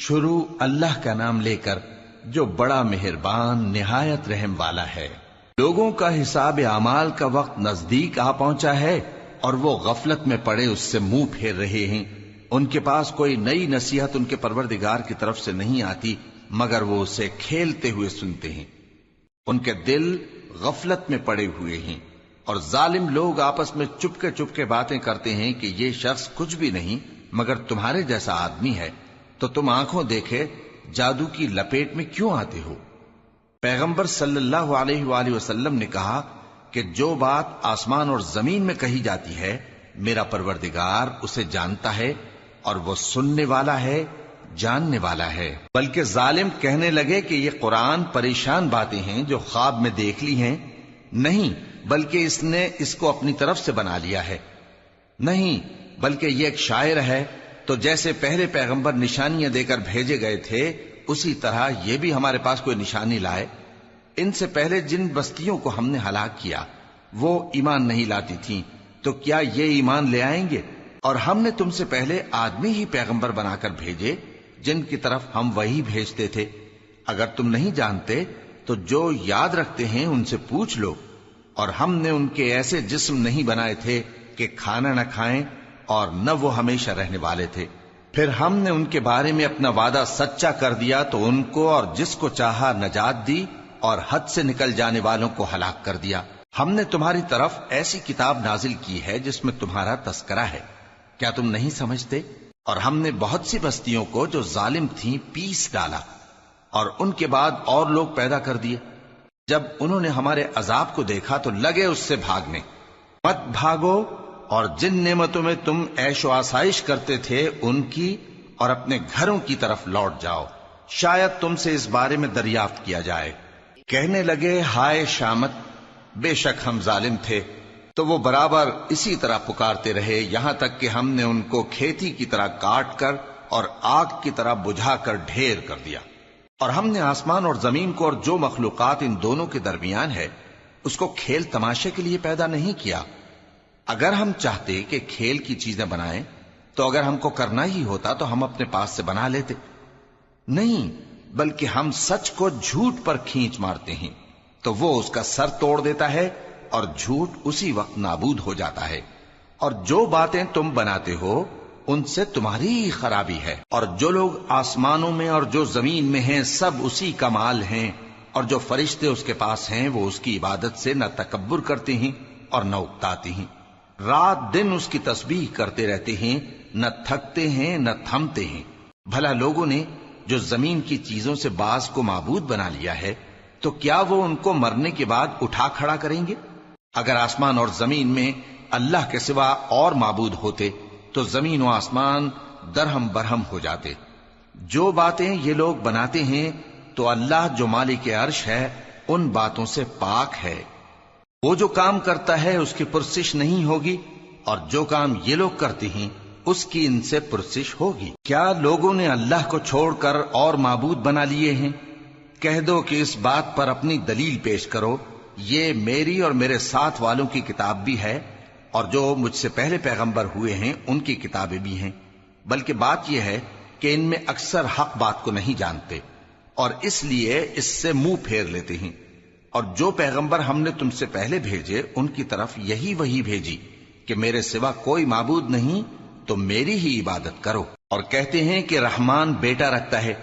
شروع اللہ کا نام لے کر جو بڑا مہربان نہایت رحم والا ہے۔ لوگوں کا حساب اعمال کا وقت نزدیک آ پہنچا ہے اور وہ غفلت میں پڑے اس سے منہ پھیر رہے ہیں۔ ان کے پاس کوئی نئی نصیحت ان کے پروردگار کی طرف سے نہیں آتی مگر وہ اسے کھیلتے ہوئے سنتے ہیں۔ ان کے دل غفلت میں پڑے ہوئے ہیں اور ظالم لوگ آپس میں چپکے باتیں کرتے ہیں کہ یہ شخص کچھ بھی نہیں مگر تمہارے جیسا آدمی ہے، تو تم آنکھوں دیکھے جادو کی لپیٹ میں کیوں آتے ہو؟ پیغمبر صلی اللہ علیہ وآلہ وسلم نے کہا کہ جو بات آسمان اور زمین میں کہی جاتی ہے میرا پروردگار اسے جانتا ہے اور وہ سننے والا ہے، جاننے والا ہے۔ بلکہ ظالم کہنے لگے کہ یہ قرآن پریشان باتیں ہیں جو خواب میں دیکھ لی ہیں، نہیں بلکہ اس نے اس کو اپنی طرف سے بنا لیا ہے، نہیں بلکہ یہ ایک شاعر ہے۔ تو جیسے پہلے پیغمبر نشانیاں دے کر بھیجے گئے تھے اسی طرح یہ بھی ہمارے پاس کوئی نشانی لائے۔ ان سے پہلے جن بستیوں کو ہم نے ہلاک کیا وہ ایمان نہیں لاتی تھیں، تو کیا یہ ایمان لے آئیں گے؟ اور ہم نے تم سے پہلے آدمی ہی پیغمبر بنا کر بھیجے جن کی طرف ہم وہی بھیجتے تھے۔ اگر تم نہیں جانتے تو جو یاد رکھتے ہیں ان سے پوچھ لو۔ اور ہم نے ان کے ایسے جسم نہیں بنائے تھے کہ کھانا نہ کھائیں اور نہ وہ ہمیشہ رہنے والے تھے۔ پھر ہم نے ان کے بارے میں اپنا وعدہ سچا کر دیا تو ان کو اور جس کو چاہا نجات دی اور حد سے نکل جانے والوں کو ہلاک کر دیا۔ ہم نے تمہاری طرف ایسی کتاب نازل کی ہے جس میں تمہارا تذکرہ ہے، کیا تم نہیں سمجھتے؟ اور ہم نے بہت سی بستیوں کو جو ظالم تھیں پیس ڈالا اور ان کے بعد اور لوگ پیدا کر دیے۔ جب انہوں نے ہمارے عذاب کو دیکھا تو لگے اس سے بھاگنے۔ مت بھاگو اور جن نعمتوں میں تم عیش و آسائش کرتے تھے ان کی اور اپنے گھروں کی طرف لوٹ جاؤ، شاید تم سے اس بارے میں دریافت کیا جائے۔ کہنے لگے ہائے شامت، بے شک ہم ظالم تھے، تو وہ برابر اسی طرح پکارتے رہے یہاں تک کہ ہم نے ان کو کھیتی کی طرح کاٹ کر اور آگ کی طرح بجھا کر ڈھیر کر دیا۔ اور ہم نے آسمان اور زمین کو اور جو مخلوقات ان دونوں کے درمیان ہے اس کو کھیل تماشے کے لیے پیدا نہیں کیا۔ اگر ہم چاہتے کہ کھیل کی چیزیں بنائیں تو اگر ہم کو کرنا ہی ہوتا تو ہم اپنے پاس سے بنا لیتے، نہیں بلکہ ہم سچ کو جھوٹ پر کھینچ مارتے ہیں تو وہ اس کا سر توڑ دیتا ہے اور جھوٹ اسی وقت نابود ہو جاتا ہے۔ اور جو باتیں تم بناتے ہو ان سے تمہاری ہی خرابی ہے۔ اور جو لوگ آسمانوں میں اور جو زمین میں ہیں سب اسی کا مال ہیں، اور جو فرشتے اس کے پاس ہیں وہ اس کی عبادت سے نہ تکبر کرتے ہیں اور نہ اکتاتے ہیں، رات دن اس کی تسبیح کرتے رہتے ہیں، نہ تھکتے ہیں نہ تھمتے ہیں۔ بھلا لوگوں نے جو زمین کی چیزوں سے بعض کو معبود بنا لیا ہے تو کیا وہ ان کو مرنے کے بعد اٹھا کھڑا کریں گے؟ اگر آسمان اور زمین میں اللہ کے سوا اور معبود ہوتے تو زمین و آسمان درہم برہم ہو جاتے۔ جو باتیں یہ لوگ بناتے ہیں تو اللہ جو مالک عرش ہے ان باتوں سے پاک ہے۔ وہ جو کام کرتا ہے اس کی پرسش نہیں ہوگی، اور جو کام یہ لوگ کرتے ہیں اس کی ان سے پرسش ہوگی۔ کیا لوگوں نے اللہ کو چھوڑ کر اور معبود بنا لیے ہیں؟ کہہ دو کہ اس بات پر اپنی دلیل پیش کرو، یہ میری اور میرے ساتھ والوں کی کتاب بھی ہے اور جو مجھ سے پہلے پیغمبر ہوئے ہیں ان کی کتابیں بھی ہیں، بلکہ بات یہ ہے کہ ان میں اکثر حق بات کو نہیں جانتے اور اس لیے اس سے منہ پھیر لیتے ہیں۔ اور جو پیغمبر ہم نے تم سے پہلے بھیجے ان کی طرف یہی وحی بھیجی کہ میرے سوا کوئی معبود نہیں تو میری ہی عبادت کرو۔ اور کہتے ہیں کہ رحمان بیٹا رکھتا ہے،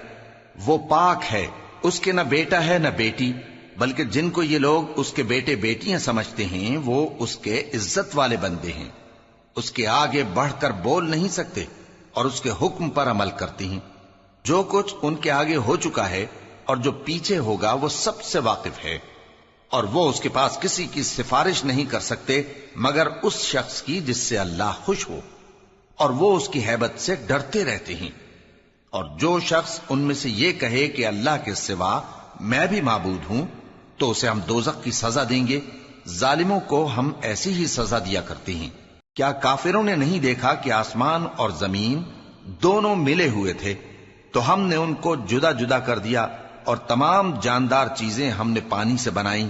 وہ پاک ہے، اس کے نہ بیٹا ہے نہ بیٹی، بلکہ جن کو یہ لوگ اس کے بیٹے بیٹیاں سمجھتے ہیں وہ اس کے عزت والے بندے ہیں، اس کے آگے بڑھ کر بول نہیں سکتے اور اس کے حکم پر عمل کرتے ہیں۔ جو کچھ ان کے آگے ہو چکا ہے اور جو پیچھے ہوگا وہ سب سے واقف ہے، اور وہ اس کے پاس کسی کی سفارش نہیں کر سکتے مگر اس شخص کی جس سے اللہ خوش ہو، اور وہ اس کی ہیبت سے ڈرتے رہتے ہیں۔ اور جو شخص ان میں سے یہ کہے کہ اللہ کے سوا میں بھی معبود ہوں تو اسے ہم دوزخ کی سزا دیں گے، ظالموں کو ہم ایسی ہی سزا دیا کرتے ہیں۔ کیا کافروں نے نہیں دیکھا کہ آسمان اور زمین دونوں ملے ہوئے تھے تو ہم نے ان کو جدا جدا کر دیا اور تمام جاندار چیزیں ہم نے پانی سے بنائیں،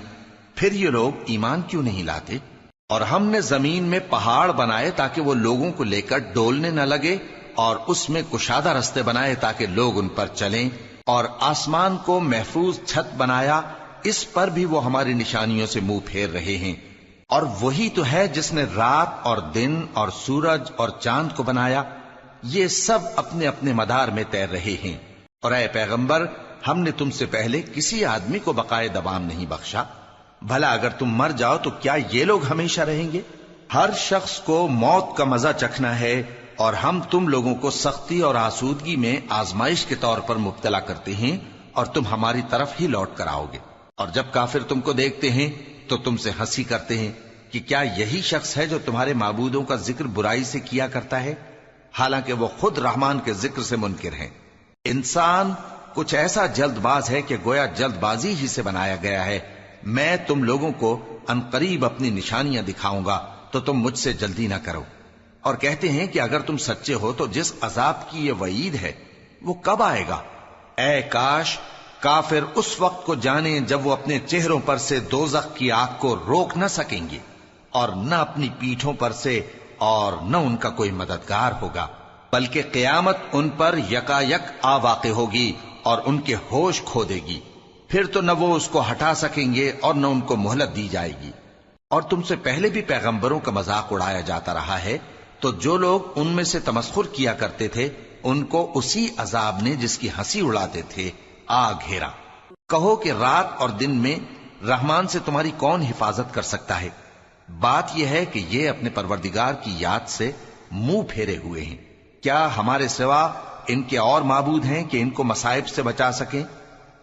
پھر یہ لوگ ایمان کیوں نہیں لاتے؟ اور ہم نے زمین میں پہاڑ بنائے تاکہ وہ لوگوں کو لے کر ڈولنے نہ لگے اور اس میں کشادہ رستے بنائے تاکہ لوگ ان پر چلیں، اور آسمان کو محفوظ چھت بنایا، اس پر بھی وہ ہماری نشانیوں سے منہ پھیر رہے ہیں۔ اور وہی تو ہے جس نے رات اور دن اور سورج اور چاند کو بنایا، یہ سب اپنے اپنے مدار میں تیر رہے ہیں۔ اور اے پیغمبر، ہم نے تم سے پہلے کسی آدمی کو بقائے دوام نہیں بخشا، بھلا اگر تم مر جاؤ تو کیا یہ لوگ ہمیشہ رہیں گے؟ ہر شخص کو موت کا مزہ چکھنا ہے، اور ہم تم لوگوں کو سختی اور آسودگی میں آزمائش کے طور پر مبتلا کرتے ہیں، اور تم ہماری طرف ہی لوٹ کر آؤ گے۔ اور جب کافر تم کو دیکھتے ہیں تو تم سے ہنسی کرتے ہیں کہ کیا یہی شخص ہے جو تمہارے معبودوں کا ذکر برائی سے کیا کرتا ہے، حالانکہ وہ خود رحمان کے ذکر سے منکر ہیں۔ انسان کچھ ایسا جلد باز ہے کہ گویا جلد بازی ہی سے بنایا گیا ہے۔ میں تم لوگوں کو عنقریب اپنی نشانیاں دکھاؤں گا تو تم مجھ سے جلدی نہ کرو۔ اور کہتے ہیں کہ اگر تم سچے ہو تو جس عذاب کی یہ وعید ہے وہ کب آئے گا؟ اے کاش کافر اس وقت کو جانیں جب وہ اپنے چہروں پر سے دوزخ کی آگ کو روک نہ سکیں گے، اور نہ اپنی پیٹھوں پر سے، اور نہ ان کا کوئی مددگار ہوگا، بلکہ قیامت ان پر یکا یک آ واقع ہوگی اور ان کے ہوش کھو دے گی، پھر تو نہ وہ اس کو ہٹا سکیں گے اور نہ ان کو مہلت دی جائے گی۔ اور تم سے پہلے بھی پیغمبروں کا مذاق اڑایا جاتا رہا ہے، تو جو لوگ ان میں سے تمسخر کیا کرتے تھے ان کو اسی عذاب نے جس کی ہنسی اڑاتے تھے آ گھیرا۔ کہو کہ رات اور دن میں رحمان سے تمہاری کون حفاظت کر سکتا ہے؟ بات یہ ہے کہ یہ اپنے پروردگار کی یاد سے منہ پھیرے ہوئے ہیں۔ کیا ہمارے سوا ان کے اور معبود ہیں کہ ان کو مصائب سے بچا سکیں؟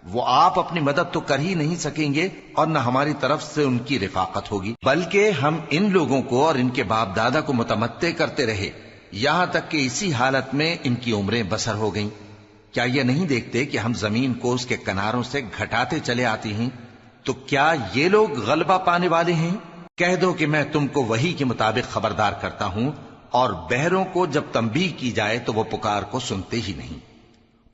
وہ آپ اپنی مدد تو کر ہی نہیں سکیں گے، اور نہ ہماری طرف سے ان کی رفاقت ہوگی، بلکہ ہم ان لوگوں کو اور ان کے باپ دادا کو متمتع کرتے رہے، یہاں تک کہ اسی حالت میں ان کی عمریں بسر ہو گئیں۔ کیا یہ نہیں دیکھتے کہ ہم زمین کو اس کے کناروں سے گھٹاتے چلے آتے ہیں؟ تو کیا یہ لوگ غلبہ پانے والے ہیں؟ کہہ دو کہ میں تم کو وحی کے مطابق خبردار کرتا ہوں، اور بہروں کو جب تنبیہ کی جائے تو وہ پکار کو سنتے ہی نہیں۔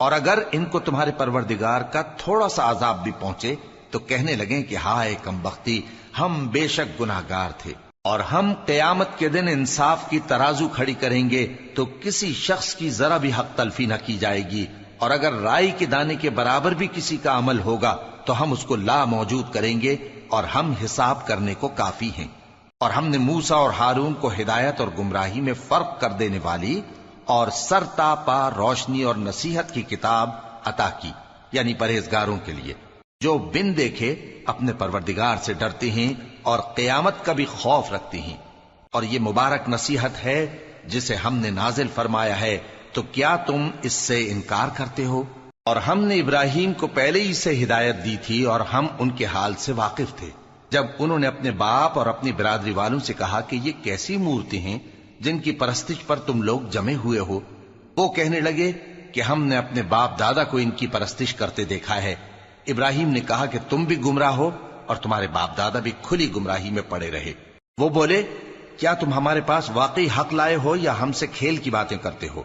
اور اگر ان کو تمہارے پروردگار کا تھوڑا سا عذاب بھی پہنچے تو کہنے لگیں کہ ہائے کمبختی، ہم بے شک گناہگار تھے۔ اور ہم قیامت کے دن انصاف کی ترازو کھڑی کریں گے تو کسی شخص کی ذرا بھی حق تلفی نہ کی جائے گی، اور اگر رائی کے دانے کے برابر بھی کسی کا عمل ہوگا تو ہم اس کو لا موجود کریں گے، اور ہم حساب کرنے کو کافی ہیں۔ اور ہم نے موسیٰ اور ہارون کو ہدایت اور گمراہی میں فرق کر دینے والی اور سر تا پا روشنی اور نصیحت کی کتاب عطا کی، یعنی پرہیزگاروں کے لیے جو بن دیکھے اپنے پروردگار سے ڈرتے ہیں اور قیامت کا بھی خوف رکھتے ہیں۔ اور یہ مبارک نصیحت ہے جسے ہم نے نازل فرمایا ہے، تو کیا تم اس سے انکار کرتے ہو؟ اور ہم نے ابراہیم کو پہلے ہی سے ہدایت دی تھی، اور ہم ان کے حال سے واقف تھے جب انہوں نے اپنے باپ اور اپنی برادری والوں سے کہا کہ یہ کیسی مورتی ہیں جن کی پرستش پر تم لوگ جمے ہوئے ہو۔ وہ کہنے لگے کہ ہم نے اپنے باپ دادا کو ان کی پرستش کرتے دیکھا ہے۔ ابراہیم نے کہا کہ تم بھی گمراہ ہو اور تمہارے باپ دادا بھی کھلی گمراہی میں پڑے رہے۔ وہ بولے کیا تم ہمارے پاس واقعی حق لائے ہو یا ہم سے کھیل کی باتیں کرتے ہو؟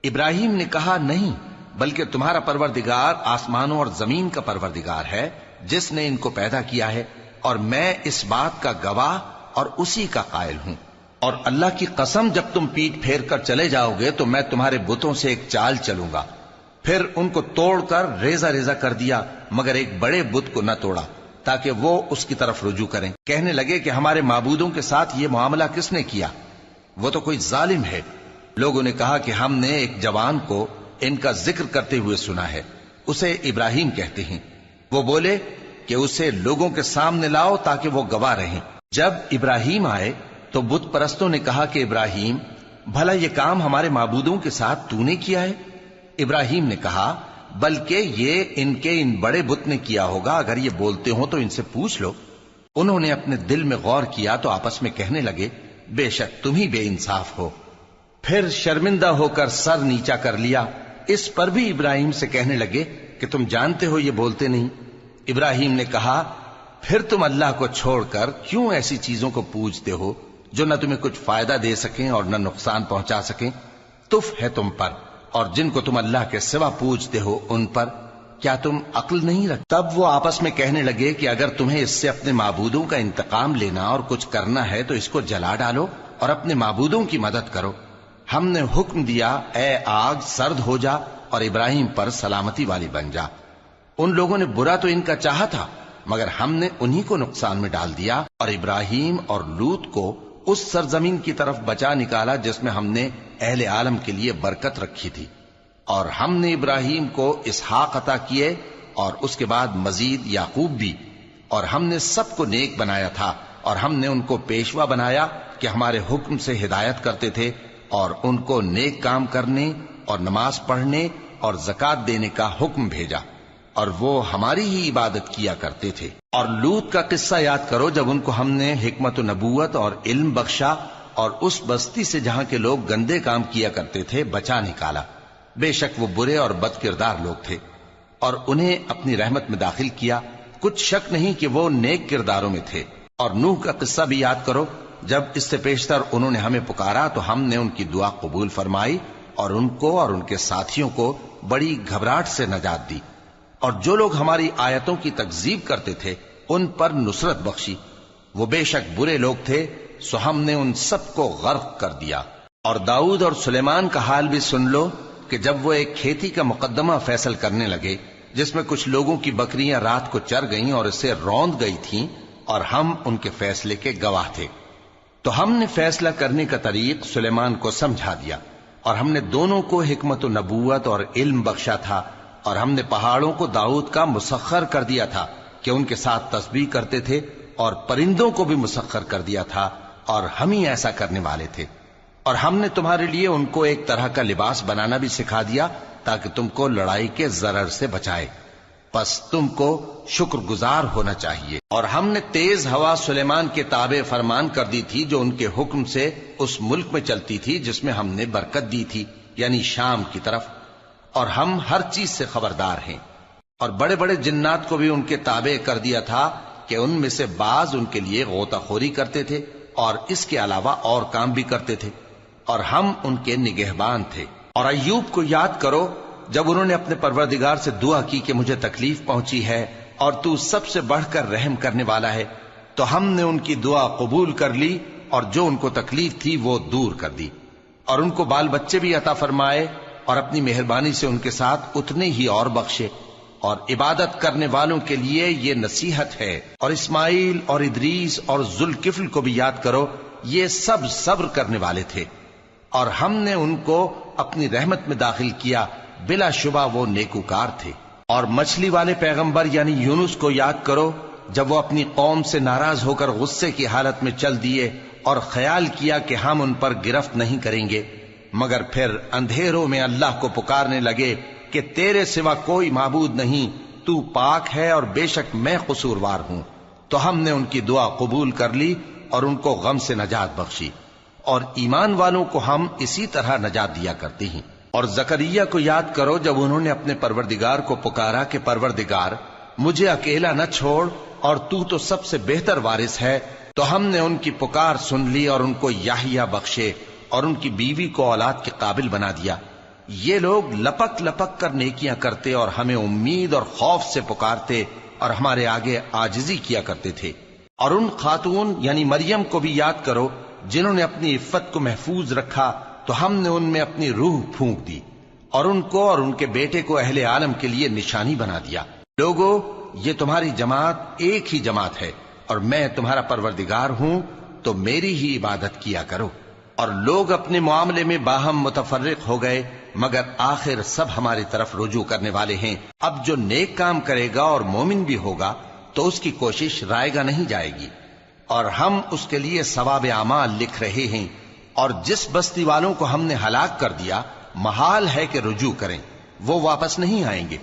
ابراہیم نے کہا نہیں، بلکہ تمہارا پروردگار آسمانوں اور زمین کا پروردگار ہے جس نے ان کو پیدا کیا ہے، اور میں اس بات کا گواہ اور اسی کا قائل ہوں۔ اور اللہ کی قسم جب تم پیٹ پھیر کر چلے جاؤ گے تو میں تمہارے بتوں سے ایک چال چلوں گا۔ پھر ان کو توڑ کر ریزہ ریزہ کر دیا، مگر ایک بڑے بت کو نہ توڑا تاکہ وہ اس کی طرف رجوع کریں۔ کہنے لگے کہ ہمارے معبودوں کے ساتھ یہ معاملہ کس نے کیا؟ وہ تو کوئی ظالم ہے۔ لوگوں نے کہا کہ ہم نے ایک جوان کو ان کا ذکر کرتے ہوئے سنا ہے، اسے ابراہیم کہتے ہیں۔ وہ بولے کہ اسے لوگوں کے سامنے لاؤ تاکہ وہ گواہ رہیں۔ جب ابراہیم آئے تو بت پرستوں نے کہا کہ ابراہیم، بھلا یہ کام ہمارے معبودوں کے ساتھ تو نے کیا ہے؟ ابراہیم نے کہا بلکہ یہ ان کے ان بڑے بت نے کیا ہوگا، اگر یہ بولتے ہوں تو ان سے پوچھ لو۔ انہوں نے اپنے دل میں غور کیا تو آپس میں کہنے لگے بے شک تم ہی بے انصاف ہو۔ پھر شرمندہ ہو کر سر نیچا کر لیا۔ اس پر بھی ابراہیم سے کہنے لگے کہ تم جانتے ہو یہ بولتے نہیں۔ ابراہیم نے کہا پھر تم اللہ کو چھوڑ کر کیوں ایسی چیزوں کو پوجتے ہو جو نہ تمہیں کچھ فائدہ دے سکیں اور نہ نقصان پہنچا سکیں؟ تف ہے تم پر اور جن کو تم اللہ کے سوا پوجتے ہو ان پر، کیا تم عقل نہیں رکھتے؟ تب وہ آپس میں کہنے لگے کہ اگر تمہیں اس سے اپنے معبودوں کا انتقام لینا اور کچھ کرنا ہے تو اس کو جلا ڈالو اور اپنے معبودوں کی مدد کرو۔ ہم نے حکم دیا اے آگ سرد ہو جا اور ابراہیم پر سلامتی والی بن جا۔ ان لوگوں نے برا تو ان کا چاہا تھا، مگر ہم نے انہی کو نقصان میں ڈال دیا اور ابراہیم اور لوط کو اس سرزمین کی طرف بچا نکالا جس میں ہم نے اہل عالم کے لیے برکت رکھی تھی۔ اور ہم نے ابراہیم کو اسحاق عطا کیے اور اس کے بعد مزید یعقوب بھی، اور ہم نے سب کو نیک بنایا تھا، اور ہم نے ان کو پیشوا بنایا کہ ہمارے حکم سے ہدایت کرتے تھے، اور ان کو نیک کام کرنے اور نماز پڑھنے اور زکوٰۃ دینے کا حکم بھیجا، اور وہ ہماری ہی عبادت کیا کرتے تھے۔ اور لوط کا قصہ یاد کرو جب ان کو ہم نے حکمت و نبوت اور علم بخشا اور اس بستی سے جہاں کے لوگ گندے کام کیا کرتے تھے بچا نکالا۔ بے شک وہ برے اور بد کردار لوگ تھے، اور انہیں اپنی رحمت میں داخل کیا، کچھ شک نہیں کہ وہ نیک کرداروں میں تھے۔ اور نوح کا قصہ بھی یاد کرو، جب اس سے پیشتر انہوں نے ہمیں پکارا تو ہم نے ان کی دعا قبول فرمائی اور ان کو اور ان کے ساتھیوں کو بڑی گھبراہٹ سے نجات دی، اور جو لوگ ہماری آیتوں کی تکذیب کرتے تھے ان پر نصرت بخشی۔ وہ بے شک برے لوگ تھے، سو ہم نے ان سب کو غرق کر دیا۔ اور داؤد اور سلیمان کا حال بھی سن لو کہ جب وہ ایک کھیتی کا مقدمہ فیصل کرنے لگے جس میں کچھ لوگوں کی بکریاں رات کو چر گئیں اور اسے روند گئی تھیں، اور ہم ان کے فیصلے کے گواہ تھے، تو ہم نے فیصلہ کرنے کا طریق سلیمان کو سمجھا دیا، اور ہم نے دونوں کو حکمت و نبوت اور علم بخشا تھا، اور ہم نے پہاڑوں کو داؤد کا مسخر کر دیا تھا کہ ان کے ساتھ تسبیح کرتے تھے، اور پرندوں کو بھی مسخر کر دیا تھا، اور ہم ہی ایسا کرنے والے تھے۔ اور ہم نے تمہارے لیے ان کو ایک طرح کا لباس بنانا بھی سکھا دیا تاکہ تم کو لڑائی کے ضرر سے بچائے، پس تم کو شکر گزار ہونا چاہیے۔ اور ہم نے تیز ہوا سلیمان کے تابع فرمان کر دی تھی جو ان کے حکم سے اس ملک میں چلتی تھی جس میں ہم نے برکت دی تھی، یعنی شام کی طرف، اور ہم ہر چیز سے خبردار ہیں۔ اور بڑے بڑے جنات کو بھی ان کے تابع کر دیا تھا کہ ان میں سے بعض ان کے لیے غوطہ خوری کرتے تھے اور اس کے علاوہ اور کام بھی کرتے تھے، اور ہم ان کے نگہبان تھے۔ اور ایوب کو یاد کرو جب انہوں نے اپنے پروردگار سے دعا کی کہ مجھے تکلیف پہنچی ہے اور تو سب سے بڑھ کر رحم کرنے والا ہے، تو ہم نے ان کی دعا قبول کر لی اور جو ان کو تکلیف تھی وہ دور کر دی، اور ان کو بال بچے بھی عطا فرمائے، اور اپنی مہربانی سے ان کے ساتھ اتنے ہی اور بخشے۔ اور عبادت کرنے والوں کے لیے یہ نصیحت ہے۔ اور اسماعیل اور ادریس اور ذوالکفل کو بھی یاد کرو، یہ سب صبر کرنے والے تھے، اور ہم نے ان کو اپنی رحمت میں داخل کیا، بلا شبہ وہ نیکوکار تھے۔ اور مچھلی والے پیغمبر یعنی یونس کو یاد کرو جب وہ اپنی قوم سے ناراض ہو کر غصے کی حالت میں چل دیے اور خیال کیا کہ ہم ان پر گرفت نہیں کریں گے، مگر پھر اندھیروں میں اللہ کو پکارنے لگے کہ تیرے سوا کوئی معبود نہیں، تو پاک ہے اور بے شک میں قصوروار ہوں، تو ہم نے ان کی دعا قبول کر لی اور ان کو غم سے نجات بخشی، اور ایمان والوں کو ہم اسی طرح نجات دیا کرتے ہیں۔ اور زکریا کو یاد کرو جب انہوں نے اپنے پروردگار کو پکارا کہ پروردگار مجھے اکیلا نہ چھوڑ اور تو سب سے بہتر وارث ہے، تو ہم نے ان کی پکار سن لی اور ان کو یحییٰ بخشے اور ان کی بیوی کو اولاد کے قابل بنا دیا۔ یہ لوگ لپک لپک کر نیکیاں کرتے اور ہمیں امید اور خوف سے پکارتے اور ہمارے آگے عاجزی کیا کرتے تھے۔ اور ان خاتون یعنی مریم کو بھی یاد کرو جنہوں نے اپنی عفت کو محفوظ رکھا، تو ہم نے ان میں اپنی روح پھونک دی اور ان کو اور ان کے بیٹے کو اہل عالم کے لیے نشانی بنا دیا۔ لوگو، یہ تمہاری جماعت ایک ہی جماعت ہے اور میں تمہارا پروردگار ہوں، تو میری ہی عبادت کیا کرو۔ اور لوگ اپنے معاملے میں باہم متفرق ہو گئے، مگر آخر سب ہماری طرف رجوع کرنے والے ہیں۔ اب جو نیک کام کرے گا اور مومن بھی ہوگا تو اس کی کوشش رائے گا نہیں جائے گی، اور ہم اس کے لیے ثواب اعمال لکھ رہے ہیں۔ اور جس بستی والوں کو ہم نے ہلاک کر دیا، محال ہے کہ رجوع کریں، وہ واپس نہیں آئیں گے،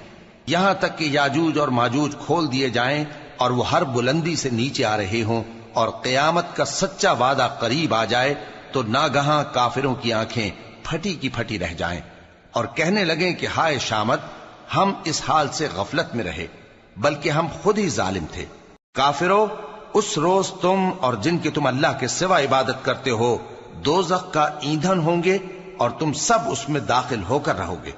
یہاں تک کہ یاجوج اور ماجوج کھول دیے جائیں اور وہ ہر بلندی سے نیچے آ رہے ہوں، اور قیامت کا سچا وعدہ قریب آ جائے تو ناگہاں کافروں کی آنکھیں پھٹی کی پھٹی رہ جائیں اور کہنے لگیں کہ ہائے شامت، ہم اس حال سے غفلت میں رہے، بلکہ ہم خود ہی ظالم تھے۔ کافرو، اس روز تم اور جن کی تم اللہ کے سوا عبادت کرتے ہو دوزخ کا ایندھن ہوں گے اور تم سب اس میں داخل ہو کر رہو گے۔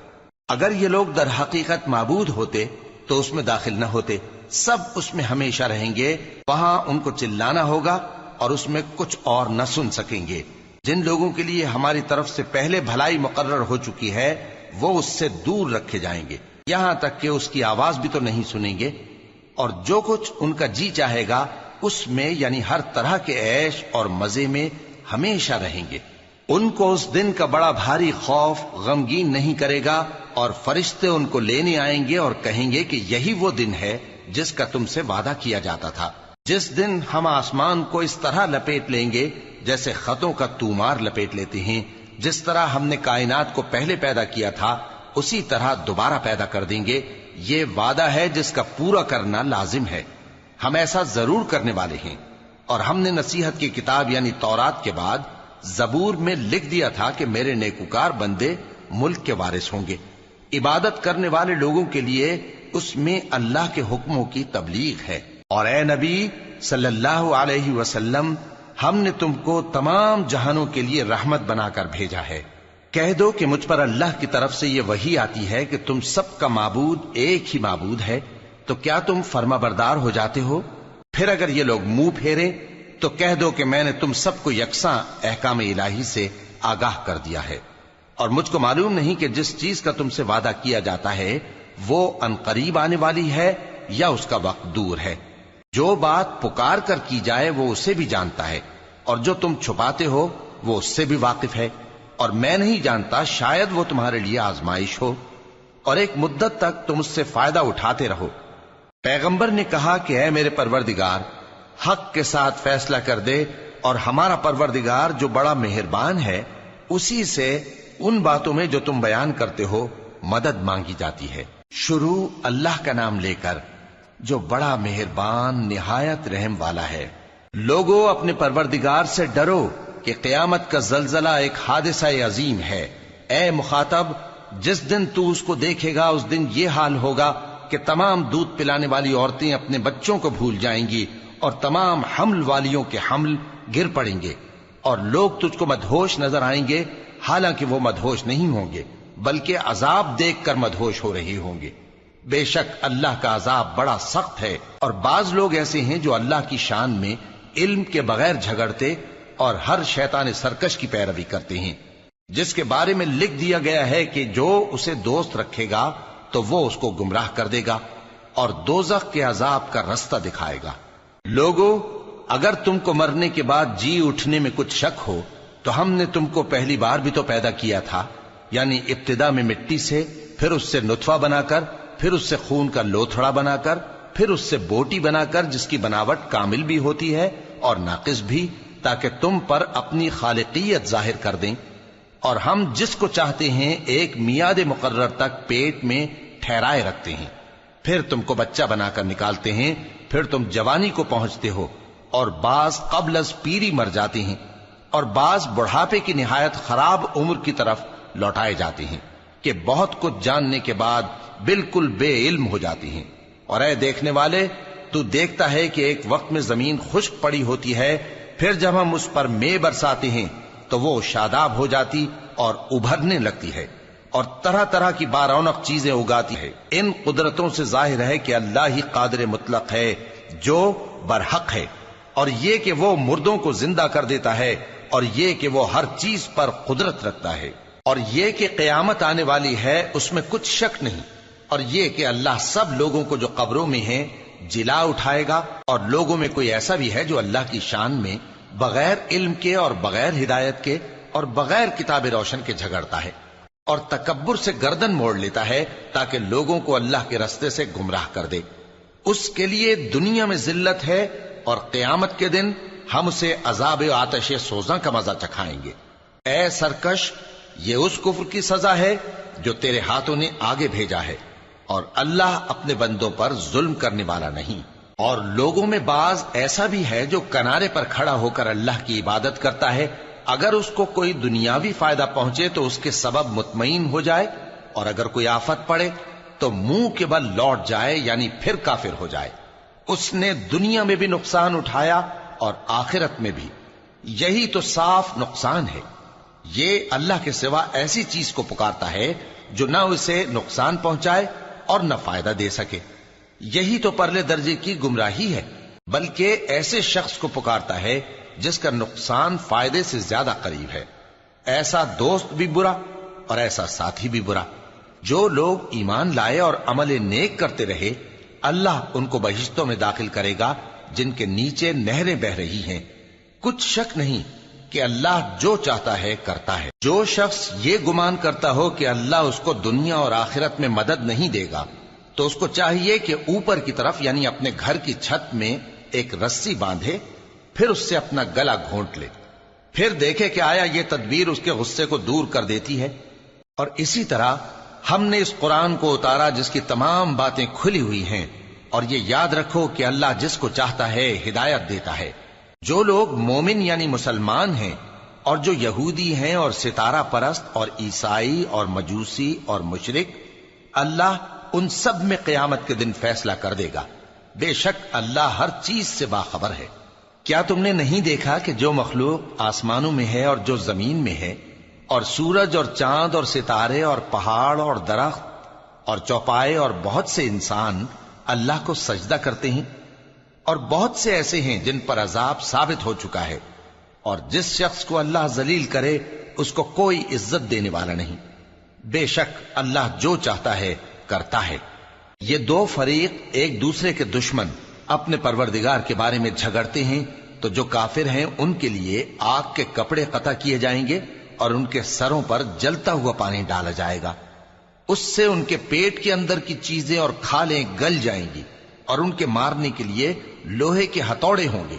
اگر یہ لوگ در حقیقت معبود ہوتے تو اس میں داخل نہ ہوتے، سب اس میں ہمیشہ رہیں گے، وہاں ان کو چلانا ہوگا اور اس میں کچھ اور نہ سن سکیں گے۔ جن لوگوں کے لیے ہماری طرف سے پہلے بھلائی مقرر ہو چکی ہے وہ اس سے دور رکھے جائیں گے، یہاں تک کہ اس کی آواز بھی تو نہیں سنیں گے، اور جو کچھ ان کا جی چاہے گا اس میں یعنی ہر طرح کے عیش اور مزے میں ہمیشہ رہیں گے۔ ان کو اس دن کا بڑا بھاری خوف غمگین نہیں کرے گا، اور فرشتے ان کو لینے آئیں گے اور کہیں گے کہ یہی وہ دن ہے جس کا تم سے وعدہ کیا جاتا تھا، جس دن ہم آسمان کو اس طرح لپیٹ لیں گے جیسے خطوں کا تومار لپیٹ لیتے ہیں، جس طرح ہم نے کائنات کو پہلے پیدا کیا تھا اسی طرح دوبارہ پیدا کر دیں گے۔ یہ وعدہ ہے جس کا پورا کرنا لازم ہے، ہم ایسا ضرور کرنے والے ہیں۔ اور ہم نے نصیحت کی کتاب یعنی تورات کے بعد زبور میں لکھ دیا تھا کہ میرے نیکوکار بندے ملک کے وارث ہوں گے۔ عبادت کرنے والے لوگوں کے لیے اس میں اللہ کے حکموں کی تبلیغ ہے۔ اور اے نبی صلی اللہ علیہ وسلم، ہم نے تم کو تمام جہانوں کے لیے رحمت بنا کر بھیجا ہے۔ کہہ دو کہ مجھ پر اللہ کی طرف سے یہ وحی آتی ہے کہ تم سب کا معبود ایک ہی معبود ہے، تو کیا تم فرما بردار ہو جاتے ہو؟ پھر اگر یہ لوگ منہ پھیریں تو کہہ دو کہ میں نے تم سب کو یکساں احکام الہی سے آگاہ کر دیا ہے، اور مجھ کو معلوم نہیں کہ جس چیز کا تم سے وعدہ کیا جاتا ہے وہ عنقریب آنے والی ہے یا اس کا وقت دور ہے۔ جو بات پکار کر کی جائے وہ اسے بھی جانتا ہے، اور جو تم چھپاتے ہو وہ اس سے بھی واقف ہے، اور میں نہیں جانتا شاید وہ تمہارے لیے آزمائش ہو، اور ایک مدت تک تم اس سے فائدہ اٹھاتے رہو۔ پیغمبر نے کہا کہ اے میرے پروردگار، حق کے ساتھ فیصلہ کر دے، اور ہمارا پروردگار جو بڑا مہربان ہے اسی سے ان باتوں میں جو تم بیان کرتے ہو مدد مانگی جاتی ہے۔ شروع اللہ کا نام لے کر جو بڑا مہربان نہایت رحم والا ہے۔ لوگو اپنے پروردگار سے ڈرو کہ قیامت کا زلزلہ ایک حادثہ عظیم ہے۔ اے مخاطب، جس دن تو اس کو دیکھے گا اس دن یہ حال ہوگا کہ تمام دودھ پلانے والی عورتیں اپنے بچوں کو بھول جائیں گی، اور تمام حمل والیوں کے حمل گر پڑیں گے، اور لوگ تجھ کو مدہوش نظر آئیں گے، حالانکہ وہ مدہوش نہیں ہوں گے بلکہ عذاب دیکھ کر مدہوش ہو رہے ہوں گے۔ بے شک اللہ کا عذاب بڑا سخت ہے۔ اور بعض لوگ ایسے ہیں جو اللہ کی شان میں علم کے بغیر جھگڑتے اور ہر شیطان سرکش کی پیروی کرتے ہیں، جس کے بارے میں لکھ دیا گیا ہے کہ جو اسے دوست رکھے گا تو وہ اس کو گمراہ کر دے گا اور دوزخ کے عذاب کا رستہ دکھائے گا۔ لوگو، اگر تم کو مرنے کے بعد جی اٹھنے میں کچھ شک ہو تو ہم نے تم کو پہلی بار بھی تو پیدا کیا تھا، یعنی ابتدا میں مٹی سے، پھر اس سے نطفہ بنا کر، پھر اس سے خون کا لوتھڑا بنا کر، پھر اس سے بوٹی بنا کر جس کی بناوٹ کامل بھی ہوتی ہے اور ناقص بھی، تاکہ تم پر اپنی خالقیت ظاہر کر دیں۔ اور ہم جس کو چاہتے ہیں ایک میعاد مقرر تک پیٹ میں ٹھہرائے رکھتے ہیں، پھر تم کو بچہ بنا کر نکالتے ہیں، پھر تم جوانی کو پہنچتے ہو، اور بعض قبل از پیری مر جاتے ہیں، اور بعض بڑھاپے کی نہایت خراب عمر کی طرف لوٹائے جاتے ہیں کہ بہت کچھ جاننے کے بعد بالکل بے علم ہو جاتی ہیں۔ اور اے دیکھنے والے، تو دیکھتا ہے کہ ایک وقت میں زمین خشک پڑی ہوتی ہے، پھر جب ہم اس پر مے برساتے ہیں تو وہ شاداب ہو جاتی اور ابھرنے لگتی ہے، اور طرح طرح کی بارونق چیزیں اگاتی ہے۔ ان قدرتوں سے ظاہر ہے کہ اللہ ہی قادر مطلق ہے جو برحق ہے، اور یہ کہ وہ مردوں کو زندہ کر دیتا ہے، اور یہ کہ وہ ہر چیز پر قدرت رکھتا ہے، اور یہ کہ قیامت آنے والی ہے اس میں کچھ شک نہیں، اور یہ کہ اللہ سب لوگوں کو جو قبروں میں ہیں جلا اٹھائے گا، اور لوگوں میں کوئی ایسا بھی ہے جو اللہ کی شان میں بغیر علم کے اور بغیر ہدایت کے اور بغیر کتاب روشن کے جھگڑتا ہے، اور تکبر سے گردن موڑ لیتا ہے تاکہ لوگوں کو اللہ کے رستے سے گمراہ کر دے۔ اس کے لیے دنیا میں ذلت ہے، اور قیامت کے دن ہم اسے عذاب آتش سوزاں کا مزہ چکھائیں گے۔ اے سرکش، یہ اس کفر کی سزا ہے جو تیرے ہاتھوں نے آگے بھیجا ہے، اور اللہ اپنے بندوں پر ظلم کرنے والا نہیں۔ اور لوگوں میں بعض ایسا بھی ہے جو کنارے پر کھڑا ہو کر اللہ کی عبادت کرتا ہے، اگر اس کو کوئی دنیاوی فائدہ پہنچے تو اس کے سبب مطمئن ہو جائے، اور اگر کوئی آفت پڑے تو منہ کے بل لوٹ جائے، یعنی پھر کافر ہو جائے۔ اس نے دنیا میں بھی نقصان اٹھایا اور آخرت میں بھی، یہی تو صاف نقصان ہے۔ یہ اللہ کے سوا ایسی چیز کو پکارتا ہے جو نہ اسے نقصان پہنچائے اور نہ فائدہ دے سکے، یہی تو پرلے درجے کی گمراہی ہے۔ بلکہ ایسے شخص کو پکارتا ہے جس کا نقصان فائدے سے زیادہ قریب ہے۔ ایسا دوست بھی برا اور ایسا ساتھی بھی برا۔ جو لوگ ایمان لائے اور عمل نیک کرتے رہے، اللہ ان کو بہشتوں میں داخل کرے گا جن کے نیچے نہریں بہ رہی ہیں۔ کچھ شک نہیں کہ اللہ جو چاہتا ہے کرتا ہے۔ جو شخص یہ گمان کرتا ہو کہ اللہ اس کو دنیا اور آخرت میں مدد نہیں دے گا، تو اس کو چاہیے کہ اوپر کی طرف یعنی اپنے گھر کی چھت میں ایک رسی باندھے، پھر اس سے اپنا گلا گھونٹ لے، پھر دیکھے کہ آیا یہ تدبیر اس کے غصے کو دور کر دیتی ہے۔ اور اسی طرح ہم نے اس قرآن کو اتارا جس کی تمام باتیں کھلی ہوئی ہیں، اور یہ یاد رکھو کہ اللہ جس کو چاہتا ہے ہدایت دیتا ہے۔ جو لوگ مومن یعنی مسلمان ہیں اور جو یہودی ہیں اور ستارہ پرست اور عیسائی اور مجوسی اور مشرک، اللہ ان سب میں قیامت کے دن فیصلہ کر دے گا۔ بے شک اللہ ہر چیز سے باخبر ہے۔ کیا تم نے نہیں دیکھا کہ جو مخلوق آسمانوں میں ہے اور جو زمین میں ہے، اور سورج اور چاند اور ستارے اور پہاڑ اور درخت اور چوپائے اور بہت سے انسان اللہ کو سجدہ کرتے ہیں، اور بہت سے ایسے ہیں جن پر عذاب ثابت ہو چکا ہے، اور جس شخص کو اللہ ذلیل کرے اس کو کوئی عزت دینے والا نہیں۔ بے شک اللہ جو چاہتا ہے کرتا ہے۔ یہ دو فریق ایک دوسرے کے دشمن اپنے پروردگار کے بارے میں جھگڑتے ہیں، تو جو کافر ہیں ان کے لیے آگ کے کپڑے قطع کیے جائیں گے اور ان کے سروں پر جلتا ہوا پانی ڈالا جائے گا۔ اس سے ان کے پیٹ کے اندر کی چیزیں اور کھالیں گل جائیں گی، اور ان کے مارنے کے لیے لوہے کے ہتھوڑے ہوں گے۔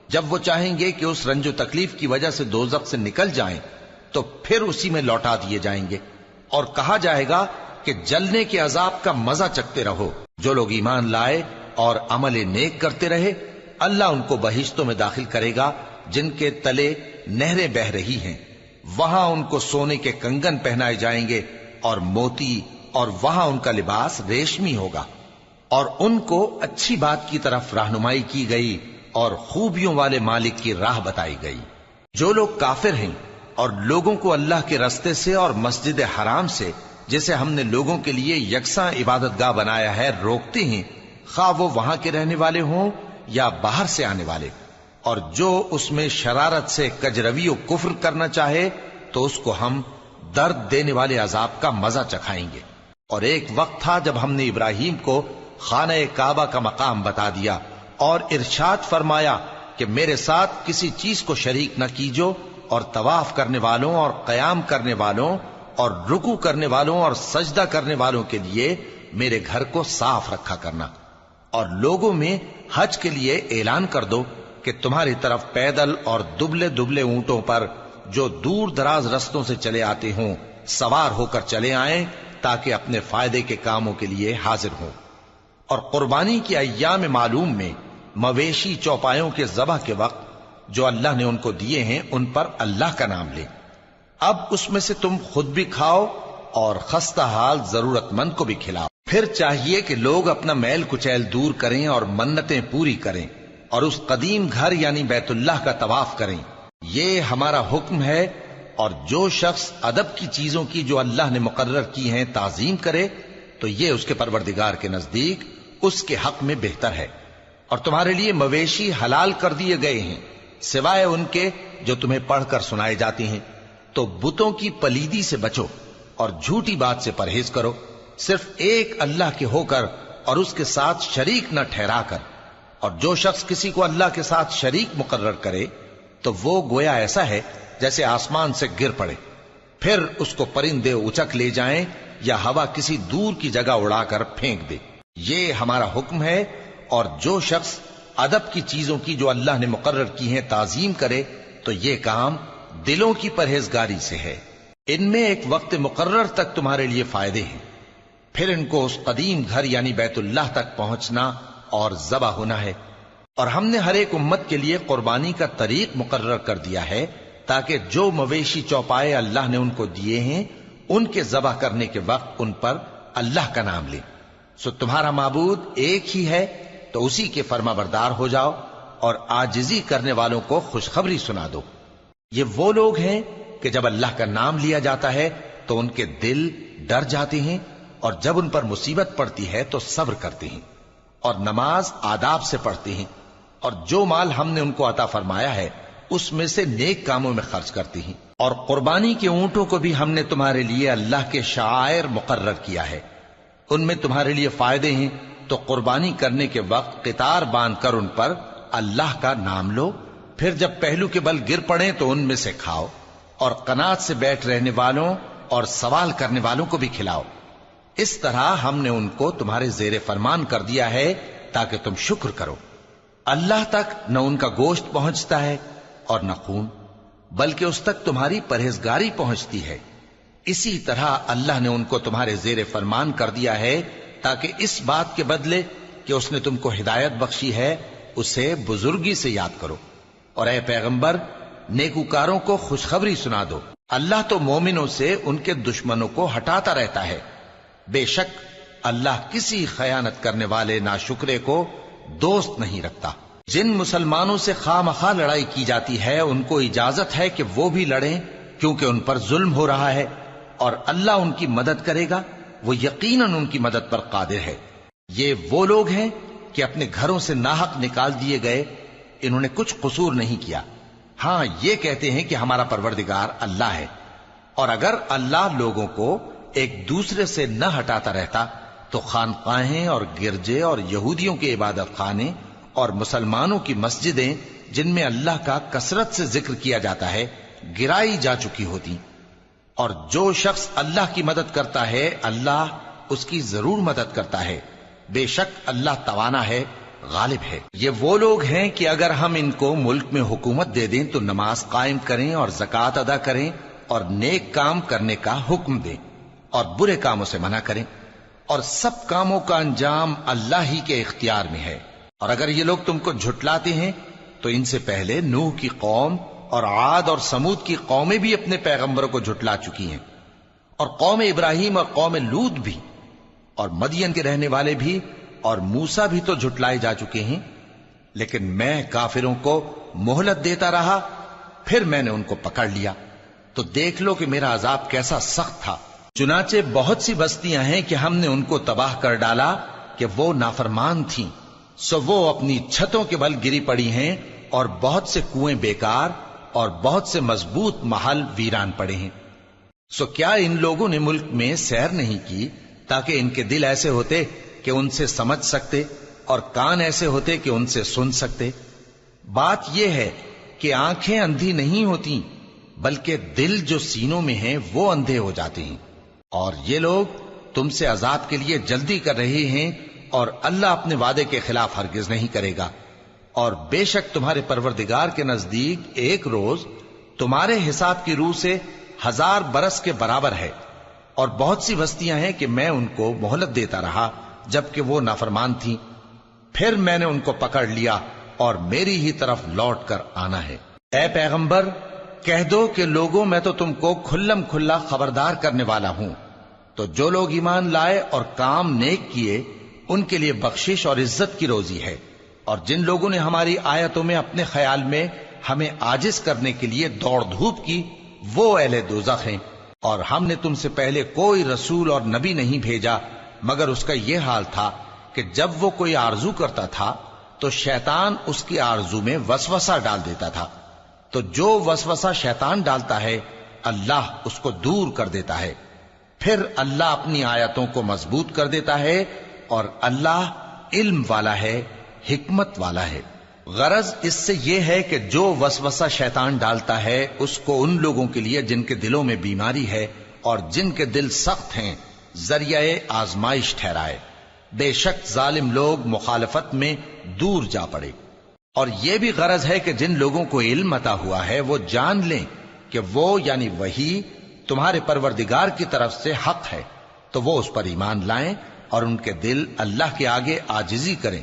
جب وہ چاہیں گے کہ اس رنج و تکلیف کی وجہ سے دوزخ سے نکل جائیں تو پھر اسی میں لوٹا دیے جائیں گے، اور کہا جائے گا کہ جلنے کے عذاب کا مزہ چکھتے رہو۔ جو لوگ ایمان لائے اور عمل نیک کرتے رہے، اللہ ان کو بہشتوں میں داخل کرے گا جن کے تلے نہریں بہ رہی ہیں۔ وہاں ان کو سونے کے کنگن پہنائے جائیں گے اور موتی، اور وہاں ان کا لباس ریشمی ہوگا، اور ان کو اچھی بات کی طرف رہنمائی کی گئی اور خوبیوں والے مالک کی راہ بتائی گئی۔ جو لوگ کافر ہیں اور لوگوں کو اللہ کے رستے سے اور مسجد حرام سے، جسے ہم نے لوگوں کے لیے یکساں عبادت گاہ بنایا ہے، روکتے ہیں، خواہ وہ وہاں کے رہنے والے ہوں یا باہر سے آنے والے، اور جو اس میں شرارت سے کجروی و کفر کرنا چاہے تو اس کو ہم درد دینے والے عذاب کا مزہ چکھائیں گے۔ اور ایک وقت تھا جب ہم نے ابراہیم کو خانہ کعبہ کا مقام بتا دیا اور ارشاد فرمایا کہ میرے ساتھ کسی چیز کو شریک نہ کیجو، اور طواف کرنے والوں اور قیام کرنے والوں اور رکوع کرنے والوں اور سجدہ کرنے والوں کے لیے میرے گھر کو صاف رکھا کرنا۔ اور لوگوں میں حج کے لیے اعلان کر دو کہ تمہاری طرف پیدل اور دبلے دبلے اونٹوں پر جو دور دراز رستوں سے چلے آتے ہوں سوار ہو کر چلے آئیں، تاکہ اپنے فائدے کے کاموں کے لیے حاضر ہوں۔ اور قربانی کی ایام معلوم میں مویشی چوپایوں کے ذبح کے وقت جو اللہ نے ان کو دیے ہیں ان پر اللہ کا نام لیں۔ اب اس میں سے تم خود بھی کھاؤ اور خستہ حال ضرورت مند کو بھی کھلاؤ۔ پھر چاہیے کہ لوگ اپنا میل کچیل دور کریں اور منتیں پوری کریں، اور اس قدیم گھر یعنی بیت اللہ کا طواف کریں۔ یہ ہمارا حکم ہے، اور جو شخص ادب کی چیزوں کی جو اللہ نے مقرر کی ہیں تعظیم کرے تو یہ اس کے پروردگار کے نزدیک اس کے حق میں بہتر ہے۔ اور تمہارے لیے مویشی حلال کر دیے گئے ہیں سوائے ان کے جو تمہیں پڑھ کر سنائے جاتے ہیں۔ تو بتوں کی پلیدی سے بچو اور جھوٹی بات سے پرہیز کرو، صرف ایک اللہ کے ہو کر اور اس کے ساتھ شریک نہ ٹھہرا کر۔ اور جو شخص کسی کو اللہ کے ساتھ شریک مقرر کرے تو وہ گویا ایسا ہے جیسے آسمان سے گر پڑے، پھر اس کو پرندے اچک لے جائیں یا ہوا کسی دور کی جگہ اڑا کر پھینک دے۔ یہ ہمارا حکم ہے، اور جو شخص ادب کی چیزوں کی جو اللہ نے مقرر کی ہیں تعظیم کرے تو یہ کام دلوں کی پرہیزگاری سے ہے۔ ان میں ایک وقت مقرر تک تمہارے لیے فائدے ہیں، پھر ان کو اس قدیم گھر یعنی بیت اللہ تک پہنچنا اور ذبح ہونا ہے۔ اور ہم نے ہر ایک امت کے لیے قربانی کا طریق مقرر کر دیا ہے، تاکہ جو مویشی چوپائے اللہ نے ان کو دیے ہیں ان کے ذبح کرنے کے وقت ان پر اللہ کا نام لیں۔ سو تمہارا معبود ایک ہی ہے، تو اسی کے فرما بردار ہو جاؤ اور عاجزی کرنے والوں کو خوشخبری سنا دو۔ یہ وہ لوگ ہیں کہ جب اللہ کا نام لیا جاتا ہے تو ان کے دل ڈر جاتے ہیں، اور جب ان پر مصیبت پڑتی ہے تو صبر کرتے ہیں، اور نماز آداب سے پڑھتے ہیں۔ اور جو مال ہم نے ان کو عطا فرمایا ہے اس میں سے نیک کاموں میں خرچ کرتی ہیں، اور قربانی کے اونٹوں کو بھی ہم نے تمہارے لیے اللہ کے شعائر مقرر کیا ہے، ان میں تمہارے لیے فائدے ہیں، تو قربانی کرنے کے وقت قطار باندھ کر ان پر اللہ کا نام لو، پھر جب پہلو کے بل گر پڑیں تو ان میں سے کھاؤ، اور قناعت سے بیٹھ رہنے والوں اور سوال کرنے والوں کو بھی کھلاؤ۔ اس طرح ہم نے ان کو تمہارے زیر فرمان کر دیا ہے تاکہ تم شکر کرو۔ اللہ تک نہ ان کا گوشت پہنچتا ہے اور نہ خون، بلکہ اس تک تمہاری پرہیزگاری پہنچتی ہے۔ اسی طرح اللہ نے ان کو تمہارے زیر فرمان کر دیا ہے تاکہ اس بات کے بدلے کہ اس نے تم کو ہدایت بخشی ہے اسے بزرگی سے یاد کرو۔ اور اے پیغمبر، نیکوکاروں کو خوشخبری سنا دو، اللہ تو مومنوں سے ان کے دشمنوں کو ہٹاتا رہتا ہے۔ بے شک اللہ کسی خیانت کرنے والے ناشکرے کو دوست نہیں رکھتا۔ جن مسلمانوں سے خواہ مخواہ لڑائی کی جاتی ہے ان کو اجازت ہے کہ وہ بھی لڑیں، کیونکہ ان پر ظلم ہو رہا ہے، اور اللہ ان کی مدد کرے گا، وہ یقیناً ان کی مدد پر قادر ہے۔ یہ وہ لوگ ہیں کہ اپنے گھروں سے ناحق نکال دیے گئے، انہوں نے کچھ قصور نہیں کیا، ہاں یہ کہتے ہیں کہ ہمارا پروردگار اللہ ہے۔ اور اگر اللہ لوگوں کو ایک دوسرے سے نہ ہٹاتا رہتا تو خانقاہیں اور گرجے اور یہودیوں کے عبادت خانے اور مسلمانوں کی مسجدیں جن میں اللہ کا کثرت سے ذکر کیا جاتا ہے گرائی جا چکی ہوتی۔ اور جو شخص اللہ کی مدد کرتا ہے اللہ اس کی ضرور مدد کرتا ہے، بے شک اللہ توانا ہے، غالب ہے۔ یہ وہ لوگ ہیں کہ اگر ہم ان کو ملک میں حکومت دے دیں تو نماز قائم کریں اور زکوٰۃ ادا کریں اور نیک کام کرنے کا حکم دیں اور برے کاموں سے منع کریں، اور سب کاموں کا انجام اللہ ہی کے اختیار میں ہے۔ اور اگر یہ لوگ تم کو جھٹلاتے ہیں تو ان سے پہلے نوح کی قوم اور عاد اور سمود کی قومیں بھی اپنے پیغمبروں کو جھٹلا چکی ہیں، اور قوم ابراہیم اور قوم لوط بھی، اور مدین کے رہنے والے بھی، اور موسیٰ بھی تو جھٹلائے جا چکے ہیں۔ لیکن میں کافروں کو مہلت دیتا رہا، پھر میں نے ان کو پکڑ لیا، تو دیکھ لو کہ میرا عذاب کیسا سخت تھا۔ چنانچہ بہت سی بستیاں ہیں کہ ہم نے ان کو تباہ کر ڈالا کہ وہ نافرمان تھیں، سو وہ اپنی چھتوں کے بل گری پڑی ہیں، اور بہت سے کنویں بیکار اور بہت سے مضبوط محل ویران پڑے ہیں۔ سو کیا ان لوگوں نے ملک میں سیر نہیں کی تاکہ ان کے دل ایسے ہوتے کہ ان سے سمجھ سکتے اور کان ایسے ہوتے کہ ان سے سن سکتے؟ بات یہ ہے کہ آنکھیں اندھی نہیں ہوتی، بلکہ دل جو سینوں میں ہیں وہ اندھے ہو جاتے ہیں۔ اور یہ لوگ تم سے عذاب کے لیے جلدی کر رہے ہیں، اور اللہ اپنے وعدے کے خلاف ہرگز نہیں کرے گا۔ اور بے شک تمہارے پروردگار کے نزدیک ایک روز تمہارے حساب کی روح سے 1000 برس کے برابر ہے۔ اور بہت سی بستیاں ہیں کہ میں ان کو مہلت دیتا رہا جبکہ وہ نافرمان تھیں، پھر میں نے ان کو پکڑ لیا اور میری ہی طرف لوٹ کر آنا ہے۔ اے پیغمبر، کہہ دو کہ لوگوں میں تو تم کو کھلم کھلا خبردار کرنے والا ہوں، تو جو لوگ ایمان لائے اور کام نیک کیے ان کے لیے بخشش اور عزت کی روزی ہے، اور جن لوگوں نے ہماری آیتوں میں اپنے خیال میں ہمیں عاجز کرنے کے لیے دوڑ دھوپ کی وہ اہل دوزخ ہیں۔ اور ہم نے تم سے پہلے کوئی رسول اور نبی نہیں بھیجا مگر اس کا یہ حال تھا کہ جب وہ کوئی آرزو کرتا تھا تو شیطان اس کی آرزو میں وسوسہ ڈال دیتا تھا، تو جو وسوسہ شیطان ڈالتا ہے اللہ اس کو دور کر دیتا ہے، پھر اللہ اپنی آیتوں کو مضبوط کر دیتا ہے، اور اللہ علم والا ہے، حکمت والا ہے۔ غرض اس سے یہ ہے کہ جو وسوسہ شیطان ڈالتا ہے اس کو ان لوگوں کے لیے جن کے دلوں میں بیماری ہے اور جن کے دل سخت ہیں ذریعہ آزمائش ٹھہرائے۔ بے شک ظالم لوگ مخالفت میں دور جا پڑے۔ اور یہ بھی غرض ہے کہ جن لوگوں کو علم عطا ہوا ہے وہ جان لیں کہ وہ یعنی وحی تمہارے پروردگار کی طرف سے حق ہے، تو وہ اس پر ایمان لائیں اور ان کے دل اللہ کے آگے عاجزی کریں۔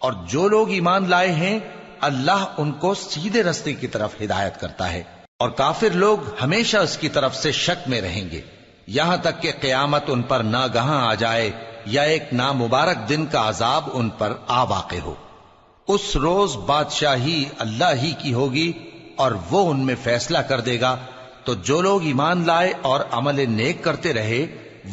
اور جو لوگ ایمان لائے ہیں اللہ ان کو سیدھے رستے کی طرف ہدایت کرتا ہے، اور کافر لوگ ہمیشہ اس کی طرف سے شک میں رہیں گے یہاں تک کہ قیامت ان پر ناگہاں آ جائے یا ایک نامبارک دن کا عذاب ان پر آ واقع ہو۔ اس روز بادشاہی اللہ ہی کی ہوگی اور وہ ان میں فیصلہ کر دے گا، تو جو لوگ ایمان لائے اور عمل نیک کرتے رہے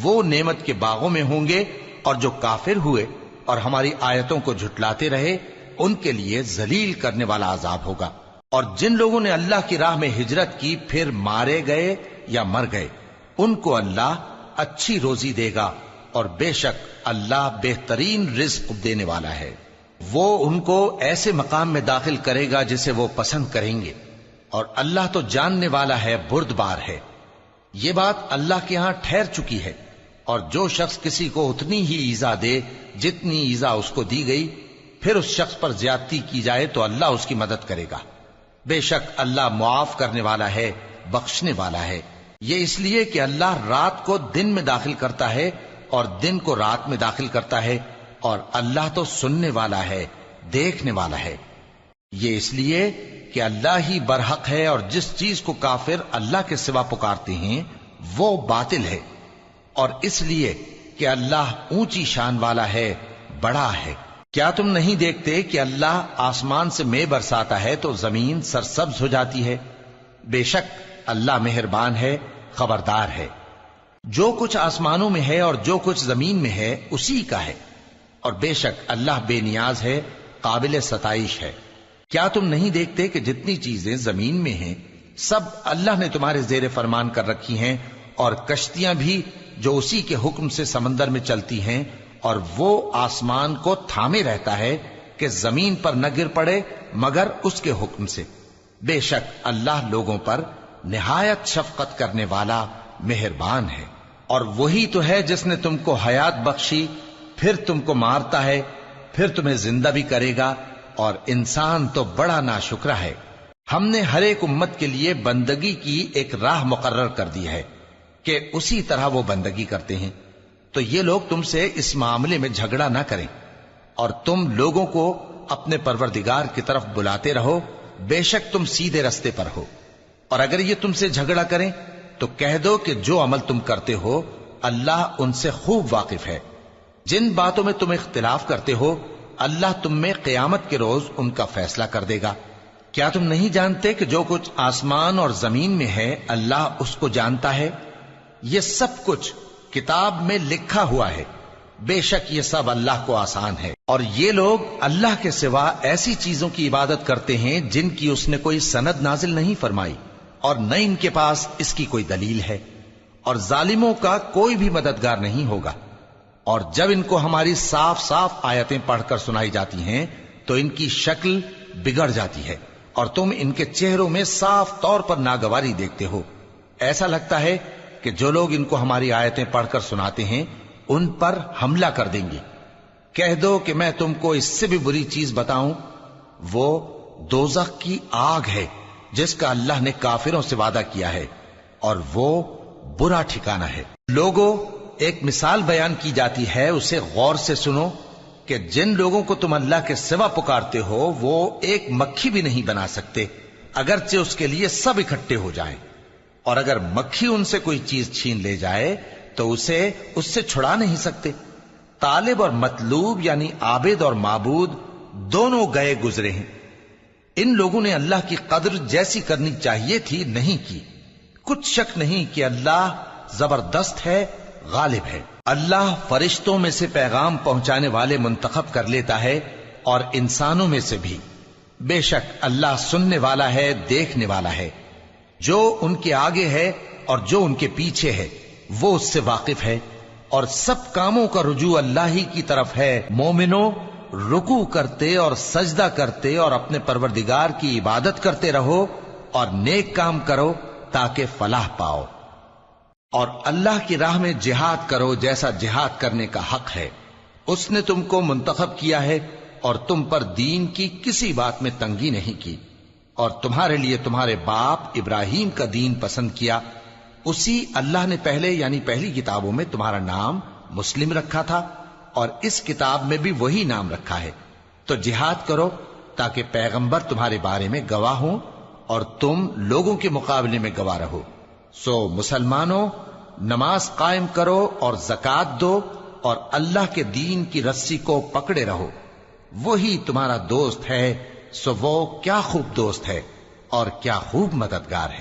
وہ نعمت کے باغوں میں ہوں گے، اور جو کافر ہوئے اور ہماری آیتوں کو جھٹلاتے رہے ان کے لیے ذلیل کرنے والا عذاب ہوگا۔ اور جن لوگوں نے اللہ کی راہ میں ہجرت کی پھر مارے گئے یا مر گئے، ان کو اللہ اچھی روزی دے گا، اور بے شک اللہ بہترین رزق دینے والا ہے۔ وہ ان کو ایسے مقام میں داخل کرے گا جسے وہ پسند کریں گے، اور اللہ تو جاننے والا ہے، بردبار ہے۔ یہ بات اللہ کے ہاں ٹھہر چکی ہے، اور جو شخص کسی کو اتنی ہی ایذا دے جتنی ایذا اس کو دی گئی، پھر اس شخص پر زیادتی کی جائے تو اللہ اس کی مدد کرے گا۔ بے شک اللہ معاف کرنے والا ہے، بخشنے والا ہے۔ یہ اس لیے کہ اللہ رات کو دن میں داخل کرتا ہے اور دن کو رات میں داخل کرتا ہے، اور اللہ تو سننے والا ہے، دیکھنے والا ہے۔ یہ اس لیے کہ اللہ ہی برحق ہے، اور جس چیز کو کافر اللہ کے سوا پکارتے ہیں وہ باطل ہے، اور اس لیے کہ اللہ اونچی شان والا ہے، بڑا ہے۔ کیا تم نہیں دیکھتے کہ اللہ آسمان سے مے برساتا ہے تو زمین سرسبز ہو جاتی ہے؟ بے شک اللہ مہربان ہے، خبردار ہے۔ جو کچھ آسمانوں میں ہے اور جو کچھ زمین میں ہے اسی کا ہے، اور بے شک اللہ بے نیاز ہے، قابل ستائش ہے۔ کیا تم نہیں دیکھتے کہ جتنی چیزیں زمین میں ہیں سب اللہ نے تمہارے زیر فرمان کر رکھی ہیں، اور کشتیاں بھی جو اسی کے حکم سے سمندر میں چلتی ہیں، اور وہ آسمان کو تھامے رہتا ہے کہ زمین پر نہ گر پڑے مگر اس کے حکم سے۔ بے شک اللہ لوگوں پر نہایت شفقت کرنے والا، مہربان ہے۔ اور وہی تو ہے جس نے تم کو حیات بخشی، پھر تم کو مارتا ہے، پھر تمہیں زندہ بھی کرے گا، اور انسان تو بڑا ناشکرا ہے۔ ہم نے ہر ایک امت کے لیے بندگی کی ایک راہ مقرر کر دی ہے کہ اسی طرح وہ بندگی کرتے ہیں، تو یہ لوگ تم سے اس معاملے میں جھگڑا نہ کریں، اور تم لوگوں کو اپنے پروردگار کی طرف بلاتے رہو، بے شک تم سیدھے رستے پر ہو۔ اور اگر یہ تم سے جھگڑا کریں تو کہہ دو کہ جو عمل تم کرتے ہو اللہ ان سے خوب واقف ہے۔ جن باتوں میں تم اختلاف کرتے ہو اللہ تم میں قیامت کے روز ان کا فیصلہ کر دے گا۔ کیا تم نہیں جانتے کہ جو کچھ آسمان اور زمین میں ہے اللہ اس کو جانتا ہے؟ یہ سب کچھ کتاب میں لکھا ہوا ہے، بے شک یہ سب اللہ کو آسان ہے۔ اور یہ لوگ اللہ کے سوا ایسی چیزوں کی عبادت کرتے ہیں جن کی اس نے کوئی سند نازل نہیں فرمائی، اور نہ ان کے پاس اس کی کوئی دلیل ہے، اور ظالموں کا کوئی بھی مددگار نہیں ہوگا۔ اور جب ان کو ہماری صاف صاف آیتیں پڑھ کر سنائی جاتی ہیں تو ان کی شکل بگڑ جاتی ہے، اور تم ان کے چہروں میں صاف طور پر ناگواری دیکھتے ہو۔ ایسا لگتا ہے کہ جو لوگ ان کو ہماری آیتیں پڑھ کر سناتے ہیں ان پر حملہ کر دیں گے۔ کہہ دو کہ میں تم کو اس سے بھی بری چیز بتاؤں، وہ دوزخ کی آگ ہے جس کا اللہ نے کافروں سے وعدہ کیا ہے، اور وہ برا ٹھکانہ ہے۔ لوگوں، ایک مثال بیان کی جاتی ہے، اسے غور سے سنو کہ جن لوگوں کو تم اللہ کے سوا پکارتے ہو وہ ایک مکھی بھی نہیں بنا سکتے اگرچہ اس کے لیے سب اکٹھے ہو جائیں، اور اگر مکھی ان سے کوئی چیز چھین لے جائے تو اسے اس سے چھڑا نہیں سکتے۔ طالب اور مطلوب یعنی عابد اور معبود دونوں گئے گزرے ہیں۔ ان لوگوں نے اللہ کی قدر جیسی کرنی چاہیے تھی نہیں کی۔ کچھ شک نہیں کہ اللہ زبردست ہے، غالب ہے۔ اللہ فرشتوں میں سے پیغام پہنچانے والے منتخب کر لیتا ہے اور انسانوں میں سے بھی۔ بے شک اللہ سننے والا ہے، دیکھنے والا ہے۔ جو ان کے آگے ہے اور جو ان کے پیچھے ہے وہ اس سے واقف ہے، اور سب کاموں کا رجوع اللہ ہی کی طرف ہے۔ مومنوں، رکوع کرتے اور سجدہ کرتے اور اپنے پروردگار کی عبادت کرتے رہو اور نیک کام کرو تاکہ فلاح پاؤ، اور اللہ کی راہ میں جہاد کرو جیسا جہاد کرنے کا حق ہے۔ اس نے تم کو منتخب کیا ہے اور تم پر دین کی کسی بات میں تنگی نہیں کی، اور تمہارے لیے تمہارے باپ ابراہیم کا دین پسند کیا۔ اسی اللہ نے پہلے یعنی پہلی کتابوں میں تمہارا نام مسلم رکھا تھا، اور اس کتاب میں بھی وہی نام رکھا ہے۔ تو جہاد کرو تاکہ پیغمبر تمہارے بارے میں گواہ ہوں اور تم لوگوں کے مقابلے میں گواہ رہو۔ سو مسلمانوں، نماز قائم کرو اور زکوٰۃ دو اور اللہ کے دین کی رسی کو پکڑے رہو، وہی تمہارا دوست ہے۔ سو وہ کیا خوب دوست ہے اور کیا خوب مددگار ہے۔